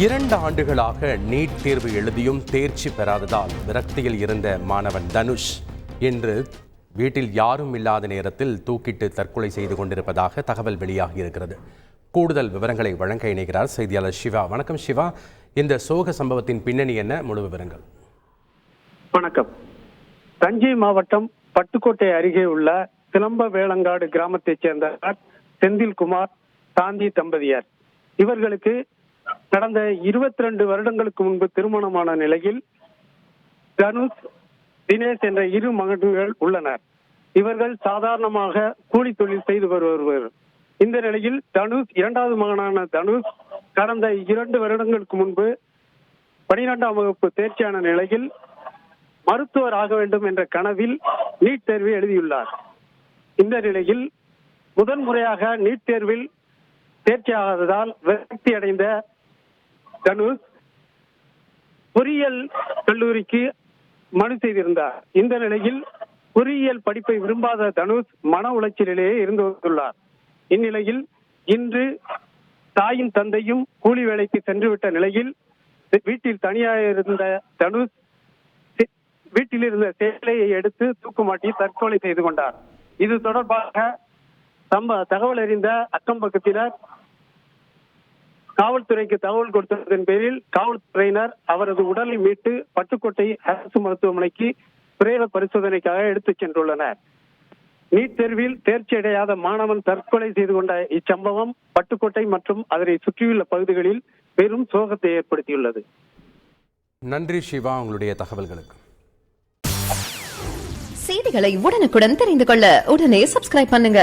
2 ஆண்டுகளாக நீட் தேர்வு எழுதியும் தேர்ச்சி பெறாததால் விரக்தியில் இருந்த மாணவன் தனுஷ் இன்று வீட்டில் யாரும் இல்லாத நேரத்தில் தூக்கிட்டு தற்கொலை செய்து கொண்டிருப்பதாக தகவல் வெளியாகி இருக்கிறது. கூடுதல் விவரங்களை வழங்க இணைகிறார் செய்தியாளர் சிவா. வணக்கம் சிவா, இந்த சோக சம்பவத்தின் பின்னணி என்ன, முழு விவரங்கள்? வணக்கம். தஞ்சை மாவட்டம் பட்டுக்கோட்டை அருகே உள்ள சிலம்ப வேளங்காடு கிராமத்தைச் சேர்ந்த செந்தில்குமார் சாந்தி தம்பதியர். இவர்களுக்கு கடந்த 22 வருடங்களுக்கு முன்பு திருமணமான நிலையில் தனுஷ், தினேஷ் என்ற 2 மகன்கள் உள்ளனர். இவர்கள் சாதாரணமாக கூலி தொழில் செய்து வருவர். இந்த நிலையில் தனுஷ், 2வது மகனான தனுஷ் கடந்த 2 வருடங்களுக்கு முன்பு 12ஆம் வகுப்பு தேர்ச்சியான நிலையில் மருத்துவர் ஆக வேண்டும் என்ற கனவில் நீட் தேர்வை எழுதியுள்ளார். இந்த நிலையில் முதன்முறையாக நீட் தேர்வில் தேர்ச்சியாகாததால் விரக்தி அடைந்த தனுஷ் பொறியியல் கல்லூரிக்கு மனு செய்திருந்தார். இந்த நிலையில் பொறியியல் படிப்பை விரும்பாத தனுஷ் மன உளைச்சலிலேயே இருந்து வந்துள்ளார். இந்நிலையில் இன்று தாயும் தந்தையும் கூலி வேலைக்கு சென்றுவிட்ட நிலையில் வீட்டில் தனியாக இருந்த தனுஷ் வீட்டில் இருந்த சேலையை எடுத்து தூக்குமாட்டி தற்கொலை செய்து கொண்டார். இது தொடர்பாக தகவல் அறிந்த அக்கம் பக்கத்தினர் காவல்துறைக்கு தகவல் கொடுத்ததன் பேரில் காவல்துறையினர் அவரது உடலை மீட்டு பட்டுக்கோட்டை அரசு மருத்துவமனைக்கு பிரேத பரிசோதனைக்காக எடுத்துச் சென்றுள்ளனர். நீட் தேர்வில் தேர்ச்சி அடையாத மாணவன் தற்கொலை செய்து கொண்ட இச்சம்பவம் பட்டுக்கோட்டை மற்றும் அதனை சுற்றியுள்ள பகுதிகளில் பெரும் சோகத்தை ஏற்படுத்தியுள்ளது. நன்றி சிவா, உங்களுடைய தகவல்களுக்கு. செய்திகளை உடனுக்குடன் தெரிந்து கொள்ள உடனே சப்ஸ்கிரைப் பண்ணுங்க.